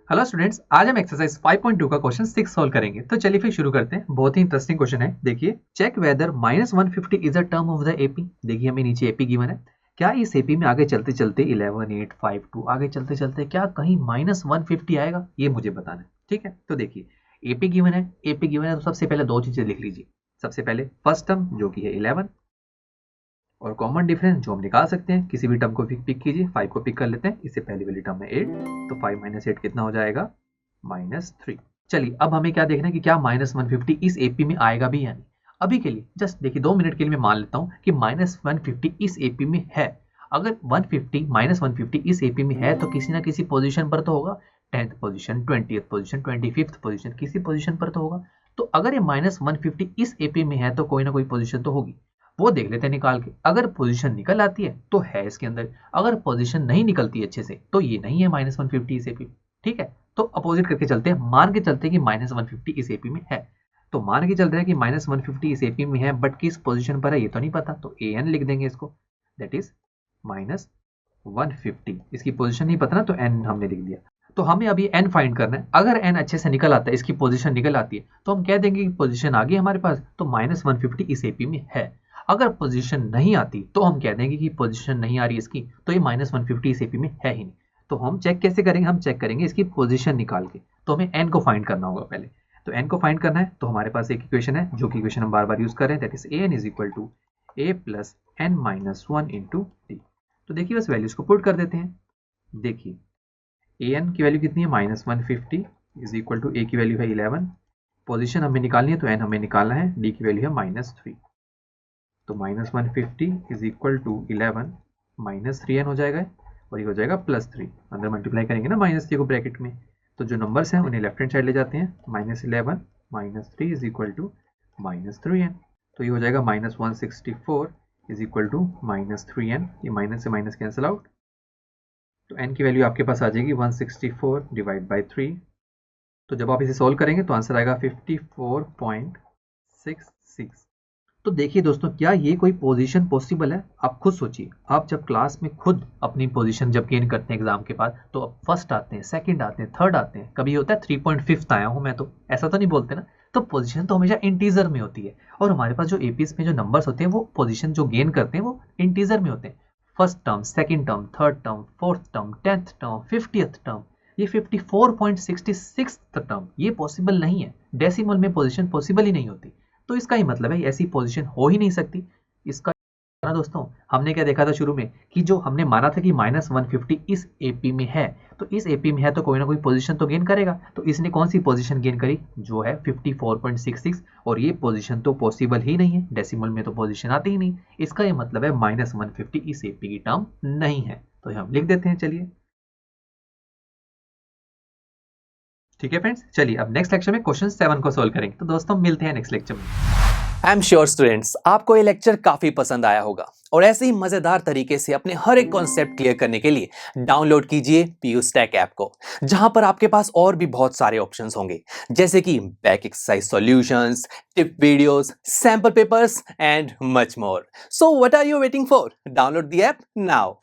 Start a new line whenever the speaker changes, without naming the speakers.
Hello students, आज हम exercise 5.2 का क्वेश्चन 6 सॉल्व करेंगे। तो चलिए फिर शुरू करते हैं। बहुत ही इंटरेस्टिंग क्वेश्चन है। देखिए, check whether -150 is a term of the AP. देखिए हमें नीचे एपी गिवन है। क्या इस एपी में आगे चलते चलते 11 8 5 2 आगे चलते चलते क्या कहीं -150 आएगा, ये मुझे बताना है। ठीक है, तो देखिए एपी गिवन है। एपी गिवन है तो सबसे पहले दो चीजें लिख लीजिए। सबसे पहले फर्स्ट टर्म जो कि है 11 और कॉमन डिफरेंस जो हम निकाल सकते हैं, किसी भी टर्म को पिक कीजिए। 5 को पिक कर लेते हैं, इससे पहली वाली टर्म है 8, तो 5 - 8 कितना हो जाएगा -3। चलिए अब हमें क्या देखना है कि क्या -150 इस एपी में आएगा भी या नहीं। अभी के लिए जस्ट देखिए 2 मिनट के लिए मैं मान लेता हूं कि -150 इस एपी में है। अगर 150 -150 इस एपी में है तो किसी ना किसी पोजीशन पर तो होगा। 10th position, 20th position, 25th position, किसी पोजीशन पर तो होगा। तो अगर ये -150 इस एपी में है तो कोई ना कोई पोजीशन तो होगी। वो देख लेते हैं निकाल के। अगर पोजीशन निकल आती है तो है इसके अंदर, अगर पोजीशन नहीं निकलती अच्छे से तो ये नहीं है -150 इस एपी। ठीक है, तो अपोजिट करके चलते हैं। मान के चलते हैं कि -150 इस एपी में है। तो मान के चल रहे हैं कि -150 इस एपी में है, बट किस पोजीशन पर है ये तो नहीं पता, तो an लिख देंगे इसको। That is -150। इसकी पोजीशन नहीं पता ना, तो n हमने लिख दिया। तो हमें अभी n फाइंड करना है। अगर n अच्छे से निकल आता है, इसकी पोजीशन निकल आती है, तो हम कह देंगे कि पोजीशन आ गई हमारे पास, तो -150 इस एपी में है। अगर पोजीशन नहीं आती तो हम कह देंगे कि पोजीशन नहीं आ रही इसकी, तो ये -150 इस एपी में है ही नहीं। तो हम चेक कैसे करेंगे? हम चेक करेंगे इसकी पोजीशन निकाल के। तो हमें n को फाइंड करना होगा पहले। तो n को फाइंड करना है तो हमारे पास एक इक्वेशन है, जो कि इक्वेशन हम बार बार यूज कर रहे हैं, that is an is equal to a plus n minus 1 into D. तो देखिए बस वैल्यूज को पुट कर देते हैं। देखिए an की वैल्यू कितनी है, -150 इज इक्वल टू a की वैल्यू है 11। पोजीशन हमें निकालनी है तो n हमें निकालना है, d की वैल्यू है -3। तो -150 इज इक्वल टू 11 -3n हो जाएगा, और ये हो जाएगा +3। अंदर मल्टीप्लाई करेंगे ना -3 को ब्रैकेट में, तो जो नंबर्स हैं उन्हें लेफ्ट हैंड साइड ले जाते हैं। -11 -3 इज इक्वल टू -3n। तो ये हो जाएगा -164 इज इक्वल टू -3n। ये माइनस से माइनस कैंसिल आउट, तो n की वैल्यू आपके पास आ जाएगी 164 डिवाइड बाई 3। तो जब आप इसे सोल्व करेंगे तो आंसर आएगा 54.66। तो देखिए दोस्तों, क्या ये कोई पोजीशन पॉसिबल है? आप खुद सोचिए। आप जब क्लास में खुद अपनी पोजीशन जब गेन करते हैं एग्जाम के बाद, तो अब फर्स्ट आते हैं, सेकंड आते हैं, थर्ड आते हैं, कभी होता है 3.5 आया हूं मैं, तो ऐसा तो नहीं बोलते ना। तो पोजीशन तो हमेशा इंटीजर में होती है, और हमारे पास जो एपीएस में जो नंबर्स होते हैं वो पोजीशन जो गेन करते हैं वो इंटीजर में होते हैं। First term, second term, third term, fourth term, 10th term, 50th term, ये 54.66 टर्म, ये पॉसिबल नहीं है। डेसिमल में पोजीशन पॉसिबल ही नहीं होती। तो इसका ही मतलब है ऐसी पोजीशन हो ही नहीं सकती। इसका ना दोस्तों, हमने क्या देखा था शुरू में कि जो हमने माना था कि -150 इस एपी में है, तो इस एपी में है तो कोई ना कोई पोजीशन तो गेन करेगा। तो इसने कौन सी पोजीशन गेन करी? जो है 54.66, और ये पोजीशन तो पॉसिबल ही नहीं है, डेसिमल में तो पोजीशन आती ही नहीं। इसका ये मतलब है -150 इस एपी की टर्म नहीं है। तो हम लिख देते हैं। चलिए ठीक है फ्रेंड्स, चलिए अब नेक्स्ट लेक्चर में क्वेश्चन 7 को सोल्व करेंगे। तो दोस्तों मिलते हैं नेक्स्ट लेक्चर में।
आई एम श्योर स्टूडेंट्स, आपको ये लेक्चर काफी पसंद आया होगा, और ऐसे ही मजेदार तरीके से अपने हर एक कॉन्सेप्ट क्लियर करने के लिए डाउनलोड कीजिए पीयू स्टैक ऐप को, जहां पर आपके पास और भी बहुत सारे ऑप्शंस होंगे, जैसे कि back exercise solutions, tip videos, sample papers and much more. So what are you waiting for? Download the app now.